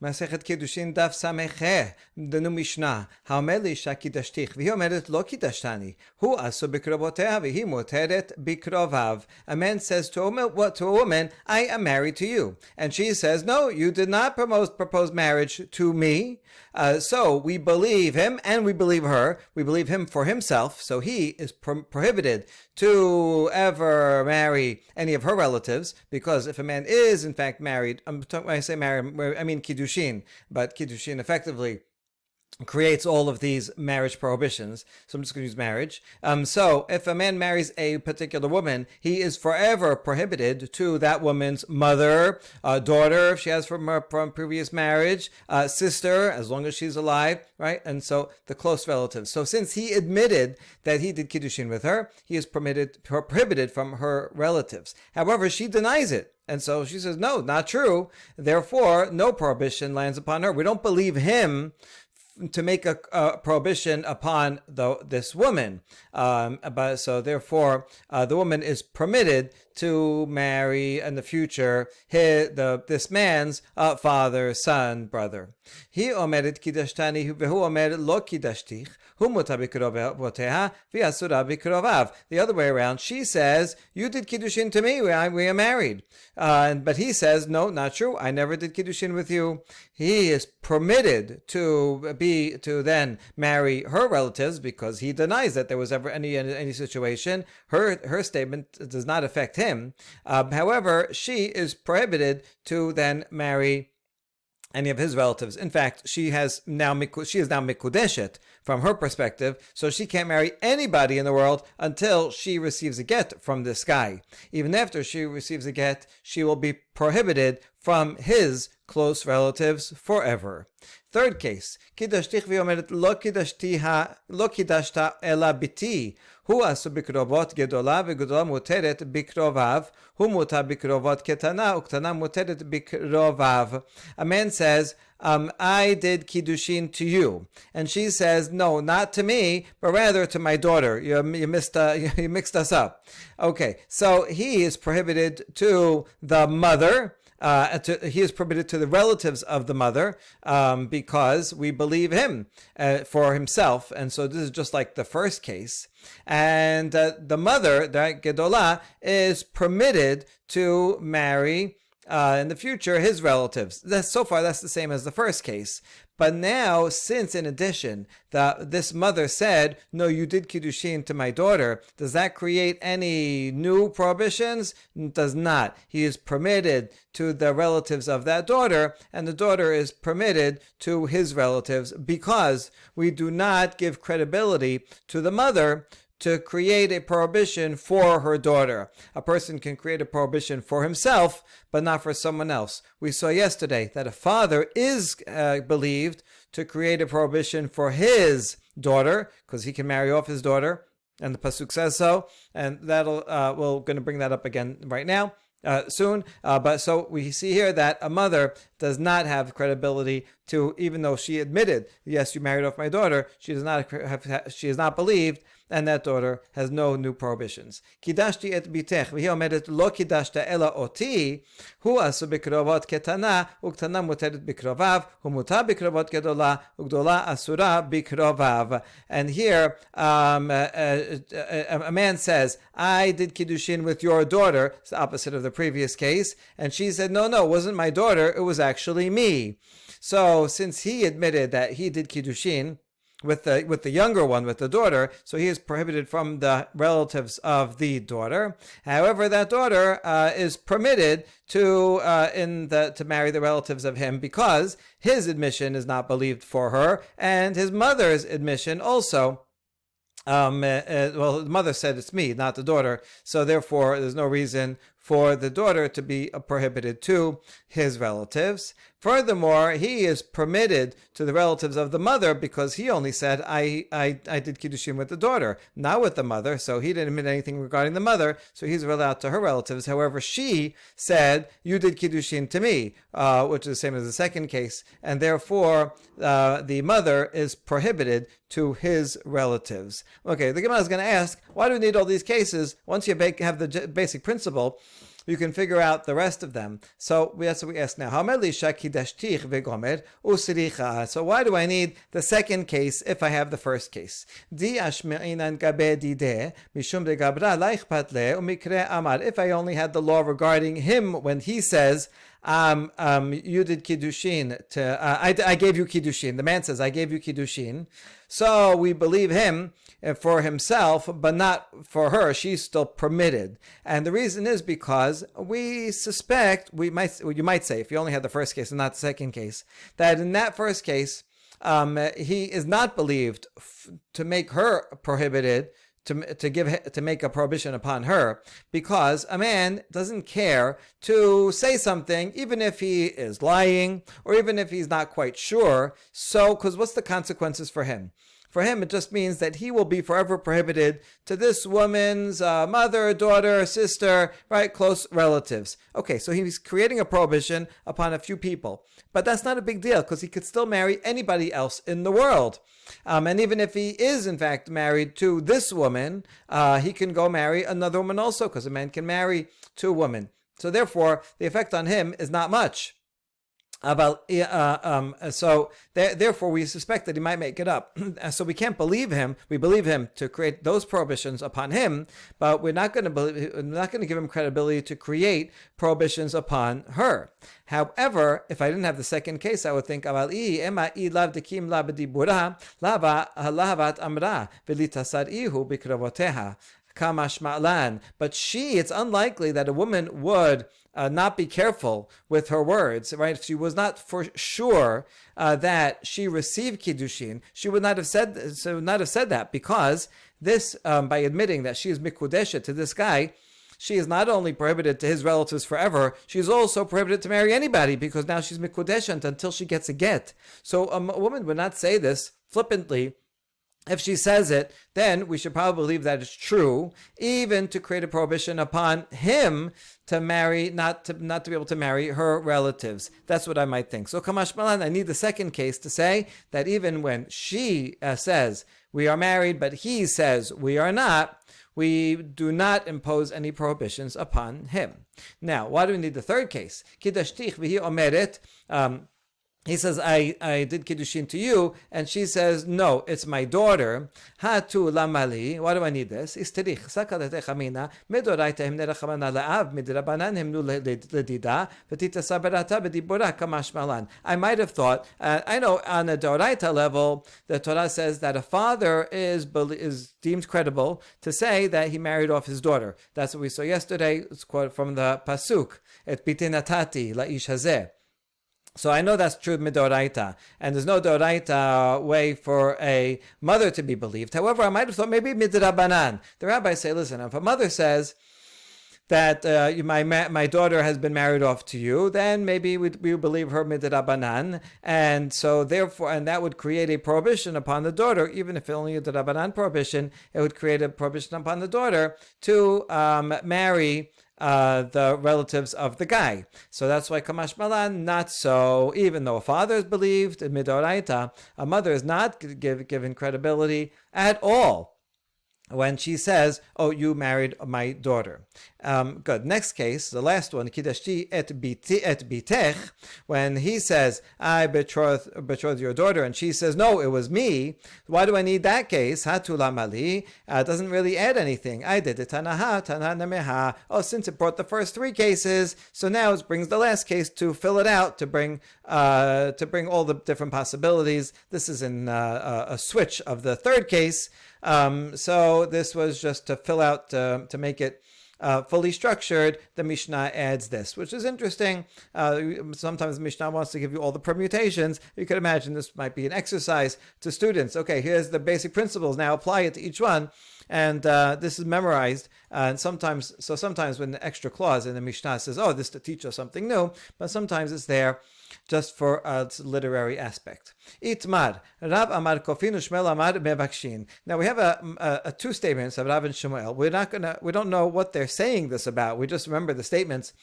Masechet Kiddushin Daf Samecheh, the new Mishnah. Haomer Isha Kiddashtich, v'hi omeret lo kiddashtani. Hu asu bikrovoteha v'hi moteret bikrovav. A man says to a woman, I am married to you. And she says, no, you did not propose marriage to me. So we believe him and we believe her. We believe him for himself. So he is prohibited to ever marry any of her relatives, because if a man is in fact married, when I say married, I mean Kiddushin, but Kiddushin effectively creates all of these marriage prohibitions. So I'm just going to use marriage. So if a man marries a particular woman, he is forever prohibited to that woman's mother, daughter, if she has from previous marriage, sister, as long as she's alive, right? And so the close relatives. So since he admitted that he did Kiddushin with her, he is prohibited from her relatives. However, she denies it. And so she says, no, not true. Therefore, no prohibition lands upon her. We don't believe him to make a prohibition upon this woman. So therefore, the woman is permitted to marry in the future this man's father, son, brother. He omeret kiddashtani v'hu omer lo kiddashtich. The other way around, she says, you did Kiddushin to me, we are married. But he says, no, not true, I never did Kiddushin with you. He is permitted to then marry her relatives because he denies that there was ever any situation. Her statement does not affect him. However, she is prohibited to then marry any of his relatives. In fact, she is now mikudeshet from her perspective, so she can't marry anybody in the world until she receives a get from this guy. Even after she receives a get, she will be prohibited from his close relatives forever. Third case, kiddashtich v'omeret lo kiddashta ela biti. Hu asu bikrovot gedola v'gedola muteret bikrovav. Hu muta bikrovot ketana uktana muteret bikrovav. A man says, I did Kiddushin to you. And she says, no, not to me, but rather to my daughter. You mixed us up. Okay, so he is prohibited to the mother. He is prohibited to the relatives of the mother because we believe him for himself. And so this is just like the first case. And the mother, the Gedolah, is permitted to marry in the future his relatives. So far, that's the same as the first case. But now, since in addition, this mother said, no, you did Kiddushin to my daughter, does that create any new prohibitions? It does not. He is permitted to the relatives of that daughter, and the daughter is permitted to his relatives, because we do not give credibility to the mother to create a prohibition for her daughter. A person can create a prohibition for himself, but not for someone else. We saw yesterday that a father is believed to create a prohibition for his daughter, because he can marry off his daughter, and the pasuk says so, and we're going to bring that up again right now. Soon, but so we see here that a mother does not have credibility to, even though she admitted, yes, you married off my daughter, she is not believed, and that daughter has no new prohibitions. Kiddashti et bitech, v'hi omeret lo kiddashta ela oti, hu asu bikrovot ketana, uktana muteret bikrovav, hu muta bikrovot gedola, ugdola asura bikrovav. And here, a man says, I did Kiddushin with your daughter. It's the opposite of the previous case. And she said, no, it wasn't my daughter, it was actually me. So since he admitted that he did Kiddushin with the younger one, with the daughter, so he is prohibited from the relatives of the daughter. However, that daughter is permitted to marry the relatives of him, because his admission is not believed for her, and his mother's admission also. The mother said it's me, not the daughter, so therefore there's no reason for the daughter to be prohibited to his relatives. Furthermore, he is permitted to the relatives of the mother because he only said, I did Kiddushin with the daughter, not with the mother, so he didn't admit anything regarding the mother, so he's allowed to her relatives. However, she said, you did Kiddushin to me, which is the same as the second case, and therefore the mother is prohibited to his relatives. Okay, the Gemara is going to ask, why do we need all these cases? Once you have the basic principle, you can figure out the rest of them. So that's what we ask now. So why do I need the second case if I have the first case? If I only had the law regarding him when he says, you did Kiddushin. I gave you Kiddushin. The man says, I gave you Kiddushin. So we believe him for himself, but not for her. She's still permitted. And the reason is because we suspect, you might say, if you only had the first case and not the second case, that in that first case, he is not believed to make her prohibited, to make a prohibition upon her, because a man doesn't care to say something even if he is lying or even if he's not quite sure. So, because what's the consequences for him? For him, it just means that he will be forever prohibited to this woman's mother, daughter, sister, right, close relatives. Okay, so he's creating a prohibition upon a few people. But that's not a big deal because he could still marry anybody else in the world. And even if he is, in fact, married to this woman, he can go marry another woman also, because a man can marry two women. So therefore, the effect on him is not much. Therefore, we suspect that he might make it up. So we can't believe him. We believe him to create those prohibitions upon him, but we're not going to give him credibility to create prohibitions upon her. However, if I didn't have the second case, I would think, but it's unlikely that a woman would not be careful with her words, right? If she was not for sure that she received Kiddushin, she would not have said that, because this, by admitting that she is mikudeshet to this guy, she is not only prohibited to his relatives forever, she is also prohibited to marry anybody, because now she's mikudeshet until she gets a get. So a woman would not say this flippantly. If she says it, then we should probably believe that it's true, even to create a prohibition upon him to marry, not to be able to marry her relatives. That's what I might think. So Kamash Malan, I need the second case to say that even when she says we are married, but he says we are not, we do not impose any prohibitions upon him. Now, why do we need the third case? Kiddushtich v'hi omeret. He says, I did Kiddushin to you, and she says, no, it's my daughter. Hatu lamali. Why do I need this? Isterich sakadatech amina medoraita him nerachamana la'av midrabanan himnu ledida v'tita saberata b'dibura kamash malan. I might have thought, I know on a doraita level, the Torah says that a father is deemed credible to say that he married off his daughter. That's what we saw yesterday. It's quoted from the pasuk, et bitinatati la'ish hazeh. So I know that's true midoraita, and there's no doraita way for a mother to be believed. However, I might have thought maybe midrabanan. The rabbis say, listen, if a mother says that my daughter has been married off to you, then maybe we believe her midrabanan, and so therefore, and that would create a prohibition upon the daughter, even if only a drabanan prohibition, it would create a prohibition upon the daughter to marry the relatives of the guy. So that's why Kamash Malan, not so. Even though a father is believed in Midoraita, a mother is not given credibility at all when she says, oh, you married my daughter. Good. Next case, the last one, Kidashti et bitech, when he says, I betrothed your daughter, and she says, no, it was me. Why do I need that case? Hatula mali. Doesn't really add anything. I did it. Tanaha, tananemeha. Oh, since it brought the first three cases, so now it brings the last case to fill it out, to bring all the different possibilities. This is in a switch of the third case. So this was just to fill out, to make it fully structured. The Mishnah adds this, which is interesting. Sometimes the Mishnah wants to give you all the permutations. You could imagine this might be an exercise to students. Okay, here's the basic principles. Now apply it to each one. And this is memorized. And sometimes when the extra clause in the Mishnah says, oh, this is to teach us something new, but sometimes it's there just for its literary aspect. Itmar, Rav Amar Kofin Shmuel Amar Mevakshin. Now we have a two statements of Rav and Shmuel. We don't know what they're saying this about. We just remember the statements.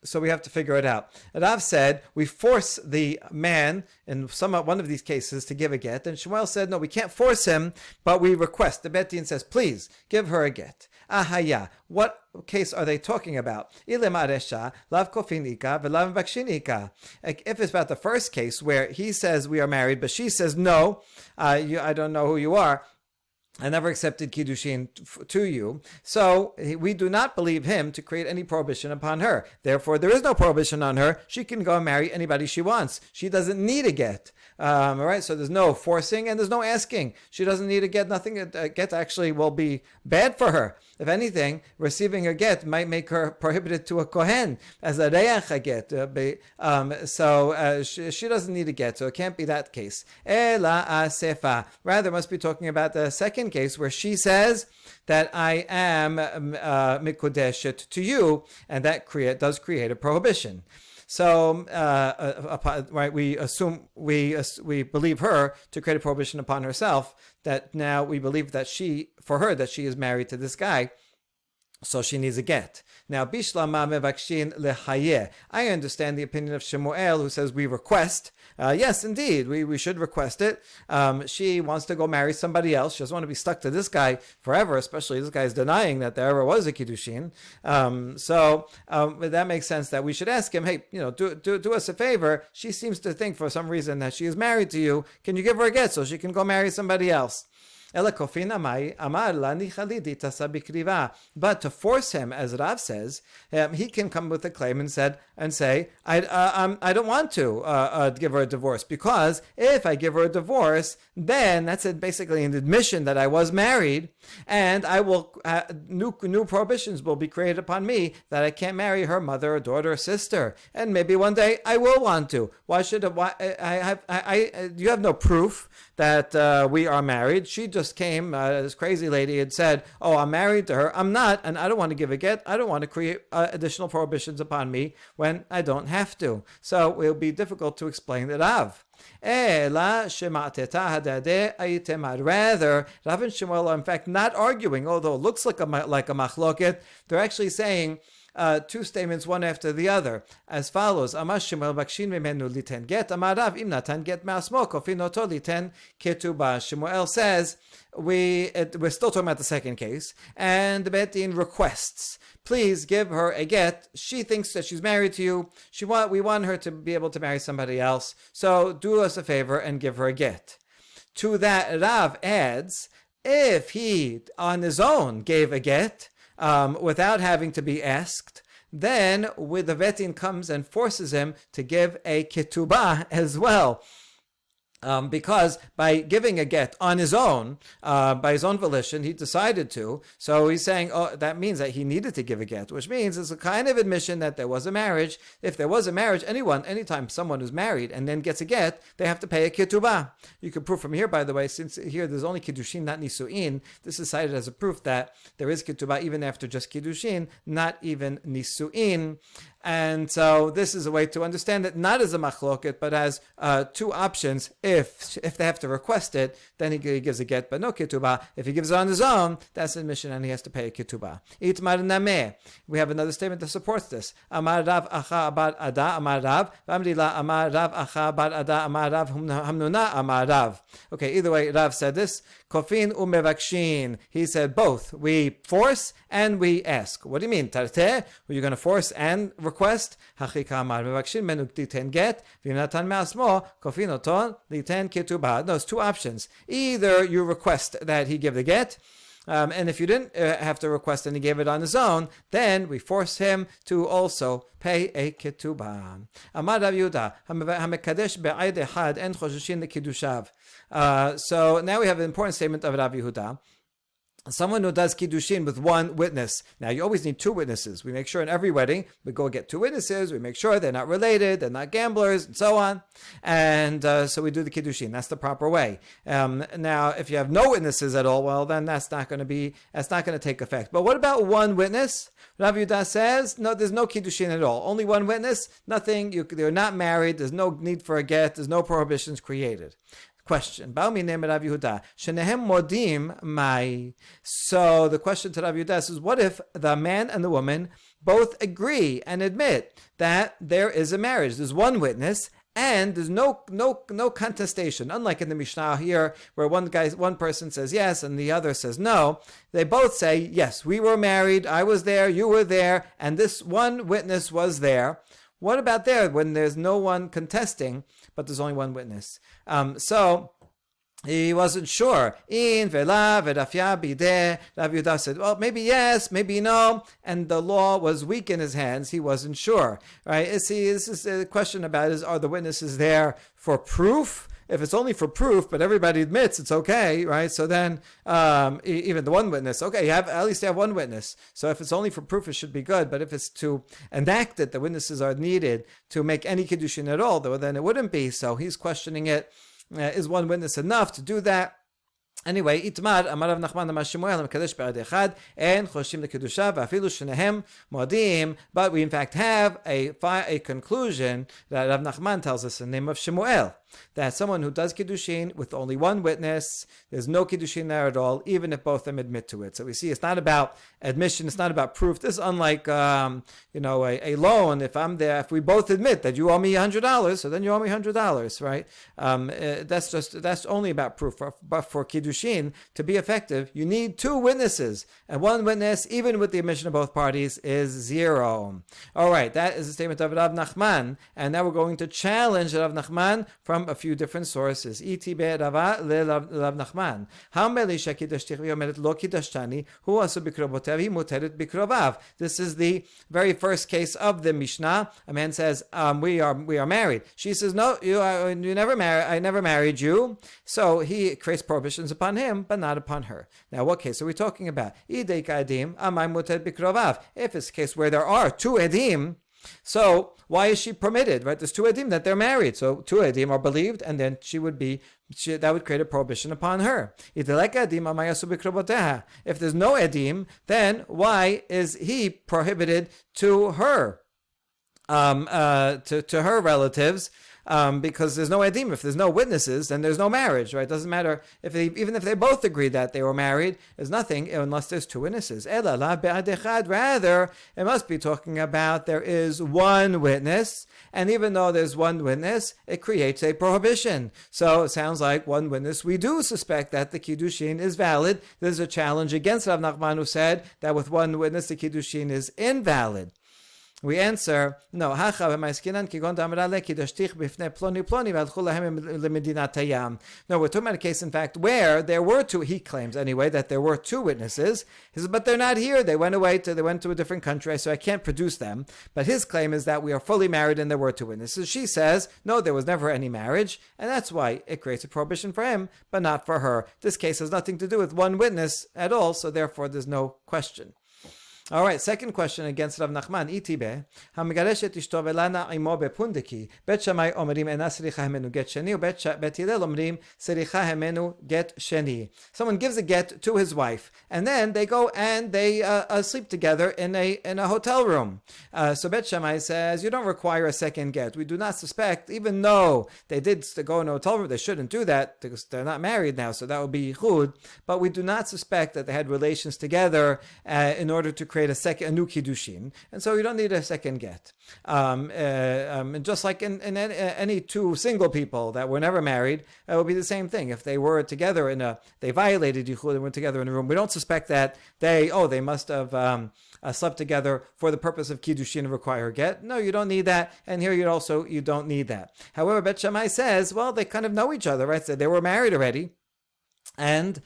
So we have to figure it out. Rav said we force the man in one of these cases to give a get, and Shmuel said no, we can't force him, but we request. The Bet Din says, please give her a get. Ahaya. What case are they talking about? If it's about the first case where he says we are married, but she says no, I don't know who you are, I never accepted Kiddushin to you. So we do not believe him to create any prohibition upon her. Therefore, there is no prohibition on her. She can go and marry anybody she wants. She doesn't need a get. All right, so there's no forcing and there's no asking. She doesn't need a get. Nothing. A get actually will be bad for her. If anything, receiving a get might make her prohibited to a kohen as a reach a get. She doesn't need a get, so it can't be that case. Ela asefa. Rather, must be talking about the second case where she says that I am mikudeshet to you, and that does create a prohibition. So, right, we believe her to create a prohibition upon herself. That now we believe that she is married to this guy, so she needs a get. Now, bishlama mevakshin lehayeh. I understand the opinion of Shemuel, who says we request. Yes, indeed, we should request it. She wants to go marry somebody else. She doesn't want to be stuck to this guy forever, especially this guy is denying that there ever was a Kiddushin. That makes sense that we should ask him, hey, do us a favor. She seems to think for some reason that she is married to you. Can you give her a get so she can go marry somebody else? But to force him, as Rav says, he can come with a claim and say, I don't want to give her a divorce, because if I give her a divorce, then that's basically an admission that I was married, and I will new prohibitions will be created upon me that I can't marry her mother or daughter or sister, and maybe one day I will want to. You have no proof that we are married. She just came, this crazy lady had said, oh, I'm married to her. I'm not, and I don't want to give a get. I don't want to create additional prohibitions upon me when I don't have to. So it will be difficult to explain the Rav. Rather, Rav and Shmuel are in fact not arguing, although it looks like a machloket. They're actually saying two statements one after the other as follows. Amar Shmuel bakshin mimenu liten get, amar Rav im natan get me'asmo kofin oto liten ketubah. Shmuel says we're still talking about the second case, and the Bet Din requests, please give her a get. She thinks that she's married to you. We want her to be able to marry somebody else. So do us a favor and give her a get. To that, Rav adds, if he on his own gave a get without having to be asked, then the Bet Din comes and forces him to give a ketubah as well. Because by giving a get on his own, by his own volition, he decided to. So he's saying, oh, that means that he needed to give a get, which means it's a kind of admission that there was a marriage. If there was a marriage, anytime someone is married and then gets a get, they have to pay a ketubah. You can prove from here, by the way, since here there's only kiddushin, not nisu'in, this is cited as a proof that there is ketubah even after just kiddushin, not even nisu'in. And so this is a way to understand it, not as a machloket, but as two options. If they have to request it, then he gives a get, but no ketubah. If he gives it on his own, that's admission, and he has to pay a ketubah. Itmar nameh. We have another statement that supports this. Amar Rav acha bar ada amar Rav. V'amrila amar Rav acha bar ada amar Rav hamnuna amar Rav. Okay, either way, Rav said this. Kofin umevakshin. He said both. We force and we ask. What do you mean? Tarteh? You're going to force and request? Hachika amar mevakshin menuk liten get. V'natan me'asmo kofin oton liten ketubah. No, it's two options. Either you request that he give the get, and if you didn't have to request and he gave it on his own, then we force him to also pay a ketubah. Amar Rav Yehuda, hamekadesh be'ayd echad en choshishin lekidushav. So now we have an important statement of Rav Yehuda. Someone who does Kiddushin with one witness. Now, you always need two witnesses. We make sure in every wedding, we go get two witnesses. We make sure they're not related, they're not gamblers, and so on. And so we do the Kiddushin. That's the proper way. Now, if you have no witnesses at all, well, then that's not going to take effect. But what about one witness? Rav Yehuda says, no, there's no Kiddushin at all. Only one witness, nothing. They're not married. There's no need for a get. There's no prohibitions created. Question. So the question to Rav Yehuda is, what if the man and the woman both agree and admit that there is a marriage. There's one witness, and there's no contestation. Unlike in the Mishnah here, where one person says yes and the other says no, they both say yes. We were married. I was there. You were there, and this one witness was there. What about there when there's no one contesting, but there's only one witness? So he wasn't sure. In vela vedafya bideh, Rav Yehuda said, well, maybe yes, maybe no. And the law was weak in his hands. He wasn't sure. Right? See, this is a question about are the witnesses there for proof? If it's only for proof, but everybody admits it's okay, right? So then, even the one witness, okay, at least you have one witness. So if it's only for proof, it should be good. But if it's to enact it, the witnesses are needed to make any Kiddushin at all, though, then it wouldn't be. So he's questioning it. Is one witness enough to do that? Anyway, Itmar, Amar Rav Nachman Amar Shemuel, Mekadesh Be'ad Echad, and Choshim L'Kedusha, V'afilu Shenehem Modim. But we in fact have a conclusion that Rav Nachman tells us in the name of Shemuel, that someone who does Kiddushin with only one witness, there's no Kiddushin there at all, even if both of them admit to it. So we see it's not about admission, it's not about proof. This is unlike, a loan. If I'm there, if we both admit that you owe me $100, so then you owe me $100, right? That's only about proof. But for Kiddushin to be effective, you need two witnesses. And one witness, even with the admission of both parties, is 0. All right, that is the statement of Rav Nachman. And now we're going to challenge Rav Nachman from a few different sources. Iti be'rava le Rav Nachman. Hameli shekidashtich v'yomedet lo kidashtani hu asu bikrobotev hi muteret bikrovav. This is the very first case of the Mishnah. A man says, we are married. She says, no, you never married. I never married you. So he creates prohibitions upon him, but not upon her. Now, what case are we talking about? Idei ka'edim amay muteret bikrovav. If it's a case where there are two edim, so why is she permitted, right? There's two edim that they're married. So two edim are believed, and then that would create a prohibition upon her. If there's no edim, then why is he prohibited to her, to her relatives? Because there's no edim. If there's no witnesses, then there's no marriage, right? It doesn't matter even if they both agree that they were married. There's nothing unless there's two witnesses. Rather, it must be talking about there is one witness, and even though there's one witness, it creates a prohibition. So it sounds like one witness. We do suspect that the Kiddushin is valid. There's a challenge against Rav Nachman, who said that with one witness the Kiddushin is invalid. We answer, no. No, we're talking about a case, in fact, where there were two. He claims anyway that there were two witnesses. He says, but they're not here. They went to a different country, so I can't produce them. But his claim is that we are fully married and there were two witnesses. She says, no, there was never any marriage, and that's why it creates a prohibition for him, but not for her. This case has nothing to do with one witness at all, so therefore there's no question. All right, second question against Rav Nachman. Itibe, hamigareshet ishto velana imo bepundiki. Bet Shammai omrim ena sericha hemenu get sheni, or bet Hillel omrim sericha hemenu get sheni. Someone gives a get to his wife, and then they go and they sleep together in a hotel room. So Bet Shammai says you don't require a second get. We do not suspect, even though they did go in a hotel room, they shouldn't do that because they're not married now, so that would be yichud. But we do not suspect that they had relations together in order to create a new Kiddushin, and so you don't need a second get. And just like in any two single people that were never married, it would be the same thing. If they were together they violated Yichud and went together in a room, we don't suspect that they must have slept together for the purpose of Kiddushin and require get. No, you don't need that, and here you don't need that. However, Bet Shammai says, well, they kind of know each other, right? So they were married already. And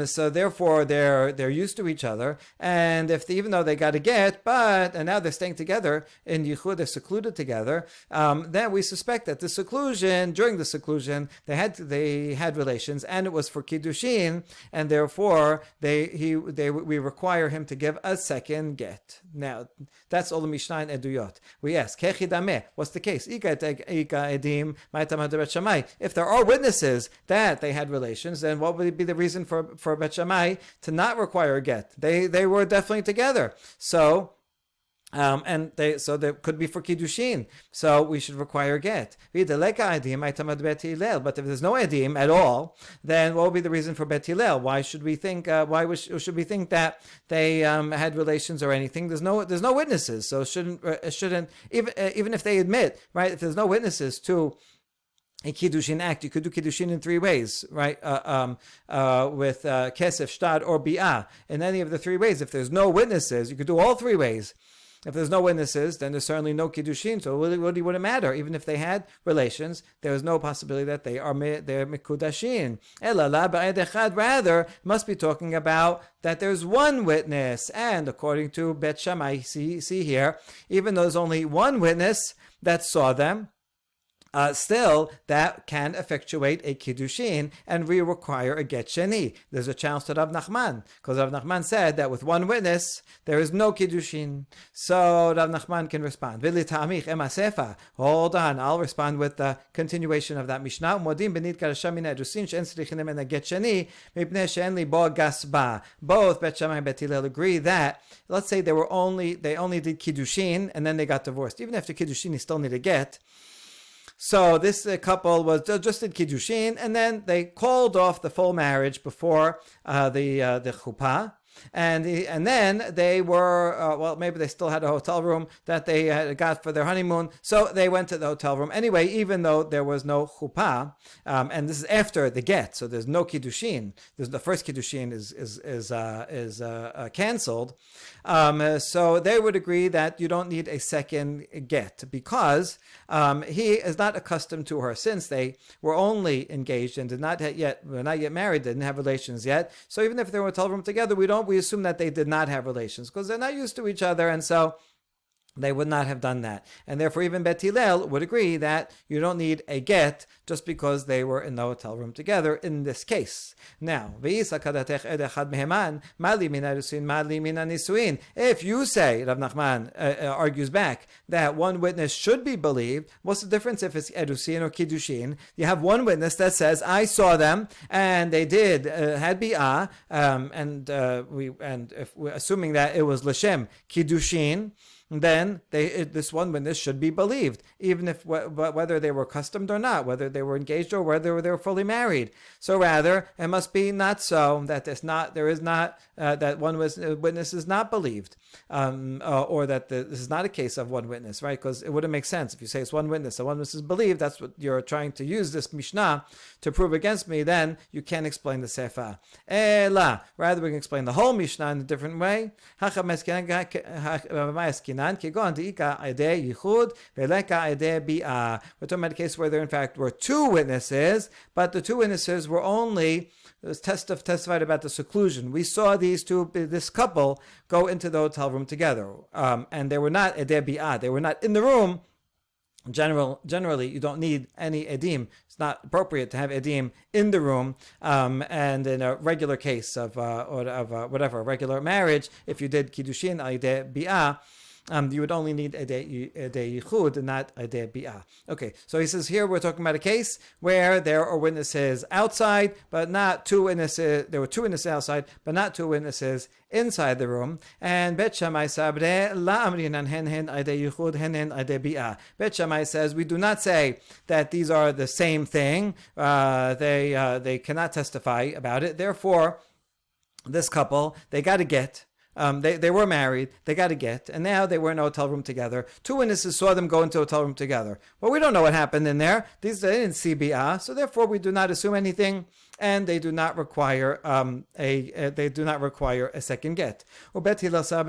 so therefore they're used to each other, and even though they got a get, and now they're staying together in Yichud, they're secluded together, then we suspect that during the seclusion they had relations, and it was for Kiddushin, and therefore we require him to give a second get. Now that's all the Mishnah and Eduyot. We ask, what's the case? If there are witnesses that they had relations, then what would be the reason for Bet Shammai to not require a get? They were definitely together. So So there could be for Kiddushin. So we should require a get. But if there's no edim at all, then what would be the reason for Bet Hillel? Why should we think? Should we think that they had relations or anything? There's no witnesses, so it shouldn't even if they admit, right? If there's no witnesses to a Kiddushin act, you could do Kiddushin in three ways, right? With Kesef, Shtad, or Bi'ah. In any of the three ways, if there's no witnesses, you could do all three ways. If there's no witnesses, then there's certainly no Kiddushin, so it really wouldn't matter. Even if they had relations, there is no possibility that they're Mikudashin. Rather, must be talking about that there's one witness. And according to Bet Shammai, see here, even though there's only one witness that saw them, still, that can effectuate a Kiddushin, and we require a get sheni. There's a challenge to Rav Nachman, because Rav Nachman said that with one witness, there is no Kiddushin. So Rav Nachman can respond. Hold on, I'll respond with the continuation of that Mishnah. Both Bet Shammai and Bet Hillel agree that, let's say they only did Kiddushin, and then they got divorced. Even after Kiddushin, you still need a get. So this couple was just did Kiddushin, and then they called off the full marriage before the chuppah. And then they were, maybe they still had a hotel room that they had got for their honeymoon. So they went to the hotel room anyway, even though there was no chuppah. And this is after the get, so there's no Kiddushin. The first Kiddushin is canceled. So they would agree that you don't need a second get because he is not accustomed to her since they were only engaged and were not yet married, didn't have relations yet. So even if they were in a hotel room together, we assume that they did not have relations because they're not used to each other, and so they would not have done that. And therefore even Bet Hillel would agree that you don't need a get just because they were in the hotel room together in this case. Now, if you say, Rav Nachman argues back, that one witness should be believed, what's the difference if it's Erusin or Kiddushin? You have one witness that says, I saw them, and they did, had Bi'ah, and if we're assuming that it was L'Shem Kiddushin, then this one witness should be believed, even if whether they were accustomed or not, whether they were engaged or whether they were fully married. So rather, it must be not so that that one witness is not believed, or that this is not a case of one witness, right? Because it wouldn't make sense if you say it's one witness, so one witness is believed. That's what you're trying to use this Mishnah to prove against me. Then you can't explain the Sefer. Rather, we can explain the whole Mishnah in a different way. We're talking about a case where there in fact were two witnesses, but the two witnesses were only testified about the seclusion. We saw this couple go into the hotel room together, and they were not edeh bi'ah. They were not in the room. Generally, you don't need any edim. It's not appropriate to have edim in the room. And in a regular case of regular marriage, if you did kiddushin al edeh bi'ah, you would only need a day yichud, not a day bi'ah. Okay, so he says here we're talking about a case where there are witnesses outside, but not two witnesses. There were two witnesses outside, but not two witnesses inside the room. And Bet Shammai sabre la amrinan hen ade yichud hen ade bi'ah. Bet Shammai says we do not say that these are the same thing. They cannot testify about it. Therefore, this couple, they got to get. They were married, they got a get, and now they were in a hotel room together. Two witnesses saw them go into a hotel room together. Well, we don't know what happened in there. They didn't see bi'ah, so therefore we do not assume anything, and they do not require a second get. Bet Hillel says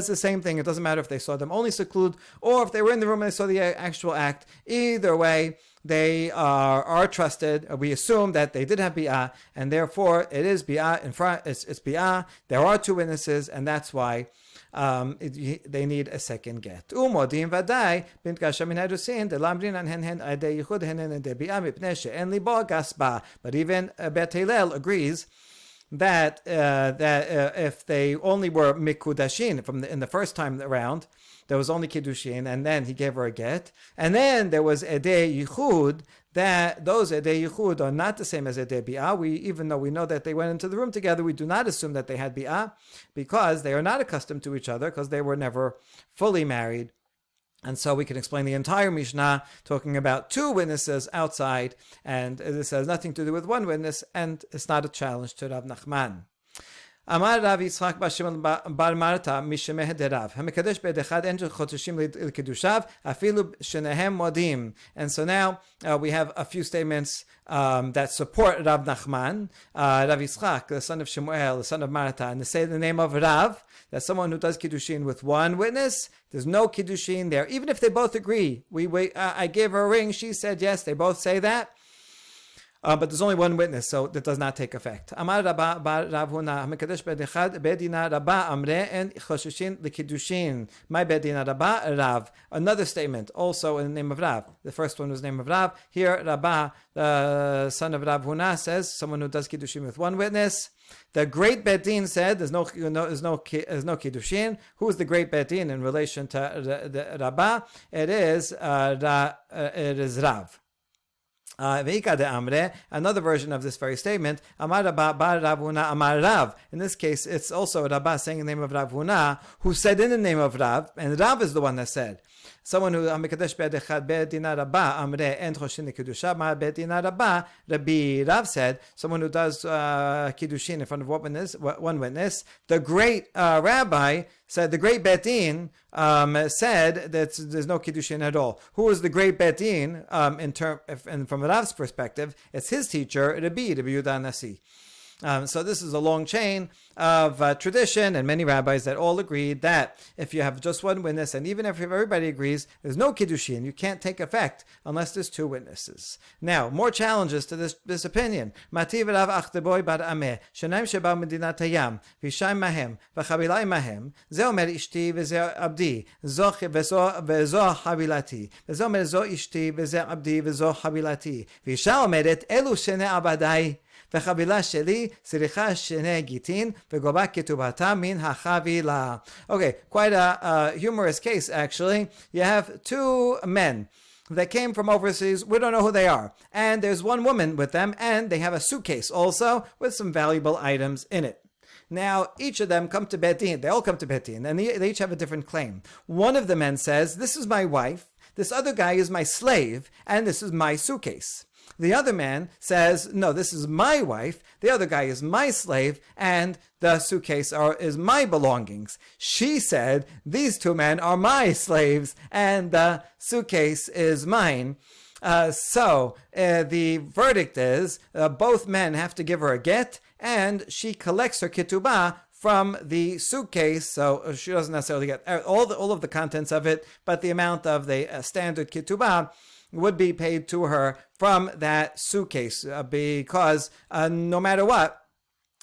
the same thing. It doesn't matter if they saw them only seclude or if they were in the room and they saw the actual act. Either way, they are trusted. We assume that they did have bi'ah, and therefore it is bi'ah in front. It's bi'ah. There are two witnesses, and that's why they need a second get. But even Bet Hillel agrees that if they only were mikudashin in the first time around, there was only Kiddushin, and then he gave her a get. And then there was Edei Yichud, that those Edei Yichud are not the same as Edei Bi'ah. Even though we know that they went into the room together, we do not assume that they had Bi'ah, because they are not accustomed to each other, because they were never fully married. And so we can explain the entire Mishnah talking about two witnesses outside, and this has nothing to do with one witness, and it's not a challenge to Rav Nachman. אמר רב יצחק בר שמעון בר מרתא משמי דרב המקדש ביד אחד אין חודשים לקדושיו אפילו שניהם מודים. And so now we have a few statements that support Rav Nachman. Rav Yitzchak, the son of Shemuel, the son of Martha, and they say the name of Rav, that someone who does Kiddushin with one witness, there's no Kiddushin there. Even if they both agree, I gave her a ring, she said yes, they both say that. But there's only one witness, so that does not take effect. Amar Rabba bar Rav Huna, Hamekadesh bedechad bedina Rabba amre en choshishin lekiddushin. My bedina Rabba Rav. Another statement, also in the name of Rav. The first one was the name of Rav. Here, Rabba, the son of Rav Huna, says someone who does Kiddushin with one witness. The great Bedin said there's no Kiddushin. Who is the great Bedin in relation to the Rabba? It is Rav. Another version of this very statement, Amar Rabba bar Rav Huna Amar Rav. In this case, it's also Rabba saying the name of Rav Huna, who said in the name of Rav, and Rav is the one that said. Someone who Hamikadesh be'edechad be'edina Rabba amre en choshin kedusha ma be'edina Rabba. Rabbi Rav said someone who does kiddushin in front of one witness. The great rabbi said, the great Betin said that there's no Kiddushin at all. Who is the great Betin? And from Rav's perspective, it's his teacher, Rabbi Yehuda Nasi. So this is a long chain of tradition, and many rabbis that all agreed that if you have just one witness, and even if everybody agrees, there's no Kiddushin, you can't take effect unless there's two witnesses. Now, more challenges to this opinion. Mativ Rav Achdeboy bar Ameh, Shenaim Sheba Medinat Hayam, Vishaim Mahem, Vachabilai Mahem, Ze Omer Ishti Veze Abdi, Vezo Habilati, Vezo Omer Zo Ishti Veze Abdi, Vezo Habilati, Visha Omeret Elu Shene Abadai, וחבילה שלי צריכה שני גיטין וגובה כתובתה מן החבילה. Okay, quite a humorous case actually. You have two men that came from overseas. We don't know who they are. And there's one woman with them, and they have a suitcase also with some valuable items in it. Now, each of them come to Beit Din. They all come to Beit Din, and they each have a different claim. One of the men says, this is my wife, this other guy is my slave, and this is my suitcase. The other man says, no, this is my wife, the other guy is my slave, and the suitcase is my belongings. She said, these two men are my slaves, and the suitcase is mine. So the verdict is, both men have to give her a get, and she collects her ketubah from the suitcase, so she doesn't necessarily get all of the contents of it, but the amount of the standard ketubah would be paid to her from that suitcase, because no matter what,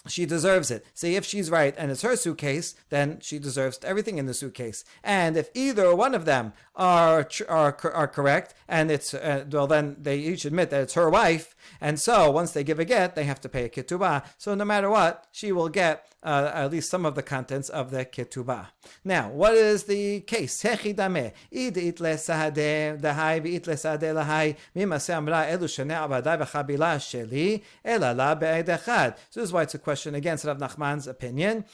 she deserves it. See, if she's right and it's her suitcase, then she deserves everything in the suitcase. And if either one of them are correct, and it's well, then they each admit that it's her wife, and so once they give a get, they have to pay a ketubah. So no matter what, she will get at least some of the contents of the ketubah. Now, what is the case? Hechidame id itle sahade dahai v'it lesahade lahai mimase amra elu shnei avadai v'chabila sheli elala be'ed echad. So this is why it's a question against Rav Nachman's opinion.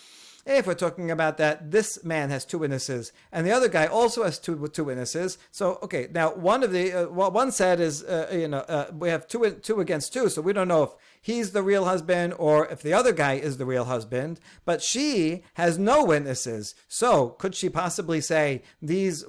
If we're talking about that this man has two witnesses and the other guy also has two witnesses, so okay, now one of the what one said is we have two against two, so we don't know if he's the real husband or if the other guy is the real husband, but she has no witnesses. So could she possibly say these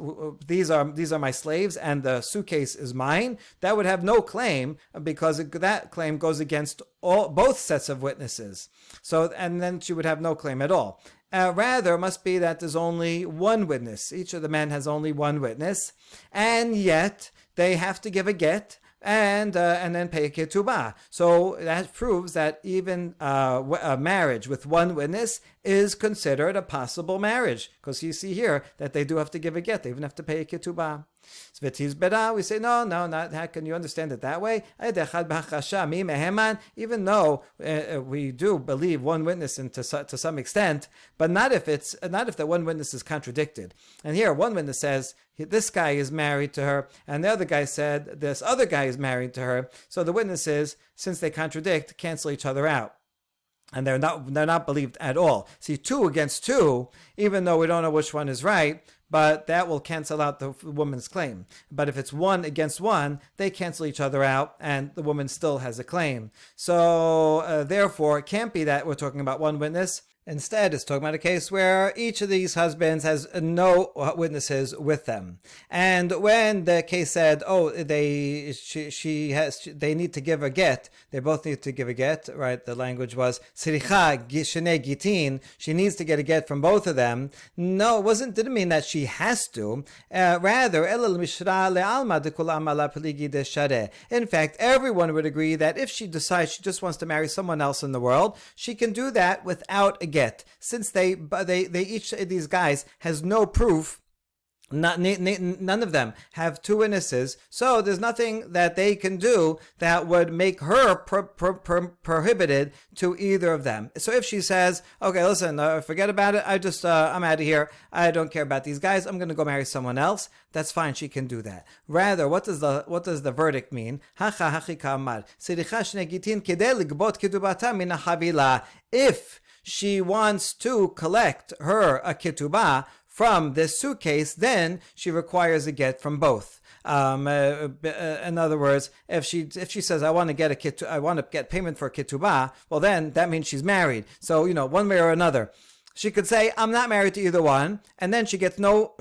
are my slaves and the suitcase is mine? That would have no claim, because that claim goes against both sets of witnesses. So, and then she would have no claim at all. Rather, it must be that there's only one witness. Each of the men has only one witness, and yet they have to give a get and then pay a ketubah. So that proves that even a marriage with one witness is considered a possible marriage, because you see here that they do have to give a get. They even have to pay a ketubah. We say, no, not how can you understand it that way? Even though we do believe one witness to some extent, but not if the one witness is contradicted. And here, one witness says this guy is married to her, and the other guy said this other guy is married to her. So the witnesses, since they contradict, cancel each other out. And they're not believed at all. See, 2 against 2, even though we don't know which one is right, but that will cancel out the woman's claim. But if it's 1 against 1, they cancel each other out, and the woman still has a claim. So therefore, it can't be that we're talking about one witness. Instead, it's talking about a case where each of these husbands has no witnesses with them. And when the case said, they need to give a get, they both need to give a get, right? The language was, Siricha Gishene Gitin, she needs to get a get from both of them. No, didn't mean that she has to. Rather, in fact, everyone would agree that if she decides she just wants to marry someone else in the world, she can do that without a get. Since they each of these guys has no proof, none of them have 2 witnesses, so there's nothing that they can do that would make her prohibited to either of them. So if she says, okay, listen, forget about it, I'm out of here, I don't care about these guys, I'm going to go marry someone else, that's fine, she can do that. Rather, what does the verdict mean? If she wants to collect her a ketubah from this suitcase, then she requires a get from both. In other words, if she says I want to get payment for a ketubah, well then that means she's married. So one way or another. She could say, I'm not married to either one, and then she gets no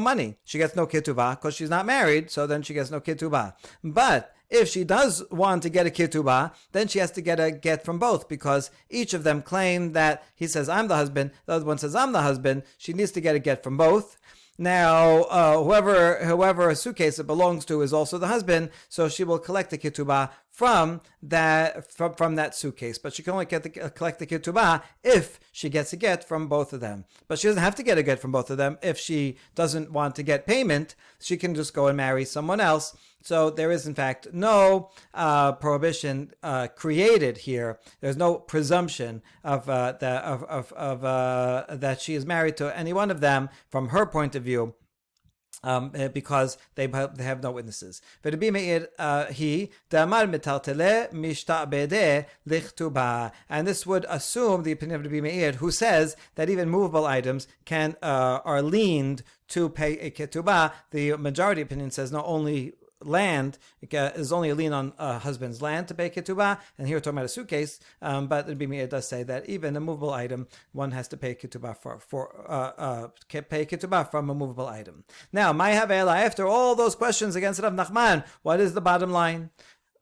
money. She gets no ketubah because she's not married, so then she gets no ketubah. But if she does want to get a ketubah, then she has to get a get from both, because each of them claim that he says, I'm the husband, the other one says, I'm the husband. She needs to get a get from both. Now, whoever a suitcase it belongs to is also the husband, so she will collect the ketubah from that suitcase. But she can only collect the ketubah if she gets a get from both of them. But she doesn't have to get a get from both of them. If she doesn't want to get payment, she can just go and marry someone else. So there is, in fact, no prohibition created here. There's no presumption of that she is married to any one of them from her point of view. Because they have no witnesses. And this would assume the opinion of Rabbi Meir, who says that even movable items are leaned to pay a ketubah. The majority opinion says not only land is only a lien on a husband's land to pay ketubah, and here we're talking about a suitcase, but Rabbi Meir does say that even a movable item, one has to pay ketubah pay ketubah from a movable item. Now, my havela, after all those questions against Rav Nachman, what is the bottom line?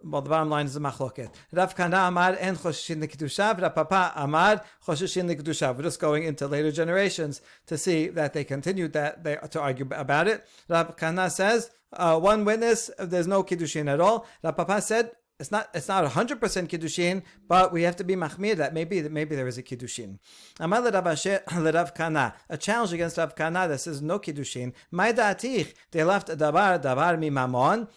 Well, the bottom line is the machloket. Rav Kana amar en choshishin l'kedusha, Rav Papa amar choshishin l'kedusha. We're just going into later generations to see that they continued to argue about it. Rav Kana says, one witness, there's no Kiddushin at all. Rav Papa said, it's not 100% Kiddushin, but we have to be machmir that maybe there is a Kiddushin. Amar l'Rav Kana, a challenge against Rav Kana that says no Kiddushin. Mai da'atich, they left davar mi mamon.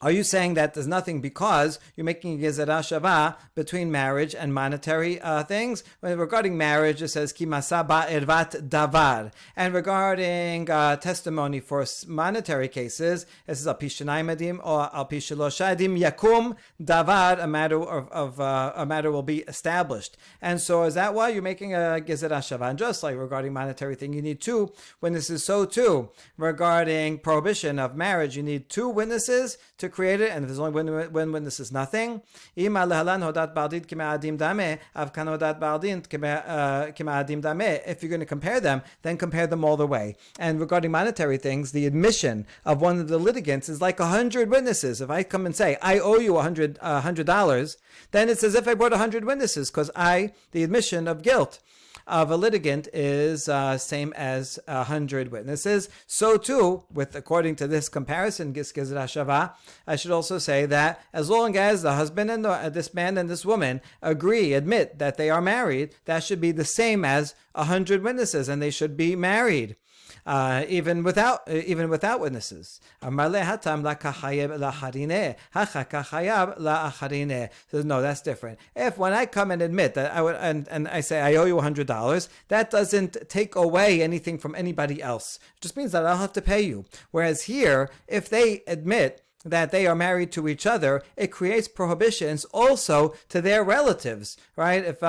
Are you saying that there's nothing because you're making a gezerah shavah between marriage and monetary things? Regarding marriage, it says ki masa ba'ervat davar. And regarding testimony for monetary cases, it says al pi shnayim edim or al pi shalosh edim yakum davar. A matter will be established. And so is that why you're making a gezerah shavah? And just like regarding monetary thing, you need 2 witnesses. So too, regarding prohibition of marriage, you need 2 witnesses to create it, and if there's only one witness is nothing. If you're going to compare them, then compare them all the way. And regarding monetary things, the admission of one of the litigants is like 100 witnesses. If I come and say, I owe you $100, then it's as if I brought 100 witnesses, because the admission of guilt of a litigant is same as 100 witnesses. So too, according to this comparison, gezerah shavah, I should also say that as long as the husband and this man and this woman admit that they are married, that should be the same as 100 witnesses, and they should be married. even without witnesses. So no, that's different. If when I come and admit that I would, and I say I owe you $100, that doesn't take away anything from anybody else. It just means that I'll have to pay you. Whereas here, if they admit that they are married to each other, it creates prohibitions also to their relatives, right? If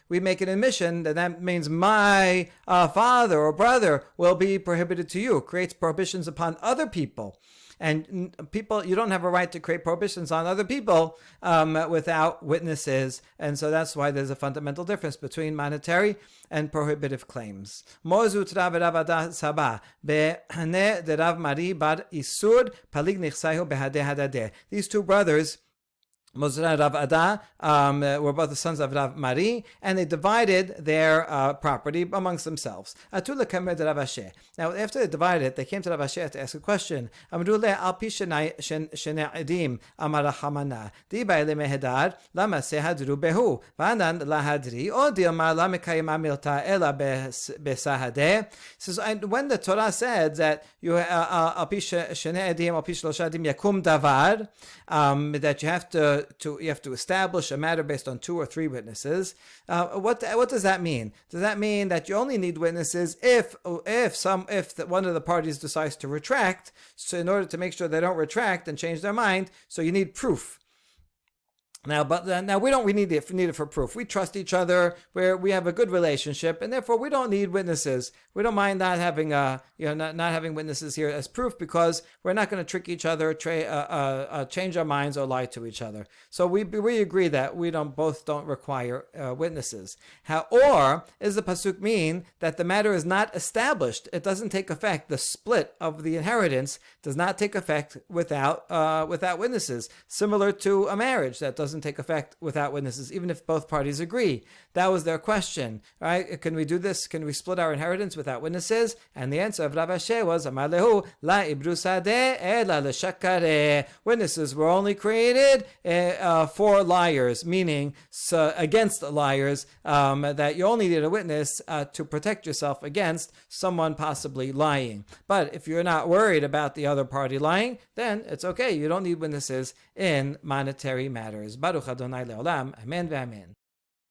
we make an admission, then that means my father or brother will be prohibited to you. It creates prohibitions upon other people. And people, you don't have a right to create prohibitions on other people without witnesses. And so that's why there's a fundamental difference between monetary and prohibitive claims. Mozut Rav Ada Saba Behane de Rav Mari bar Isur Palig Nichsayu Behade Hadadeh. These two brothers, Mozra and Rav Ada, were both the sons of Rav Mari, and they divided their property amongst themselves. Now, after they divided it, they came to Rav Asher to ask a question. Says, when the Torah said that you that you have to establish a matter based on 2 or 3 witnesses. What does that mean? Does that mean that you only need witnesses if one of the parties decides to retract? So in order to make sure they don't retract and change their mind, so you need proof. Now we don't need it for proof. We trust each other, where we have a good relationship, and therefore we don't need witnesses. We don't mind not having not having witnesses here as proof, because we're not going to trick each other, change our minds, or lie to each other. So we agree that we don't require witnesses. Or does the pasuk mean that the matter is not established? It doesn't take effect. The split of the inheritance does not take effect without witnesses. Similar to a marriage that doesn't take effect without witnesses, even if both parties agree. That was their question, right? Can we do this? Can we split our inheritance without witnesses? And the answer of Rav Asher was, Amar lehu, la ibru sadeh ela l'shakare. Witnesses were only created for liars, meaning against liars, that you only need a witness to protect yourself against someone possibly lying. But if you're not worried about the other party lying, then it's okay. You don't need witnesses in monetary matters. Baruch Adonai Leolam. Amen ve'amen.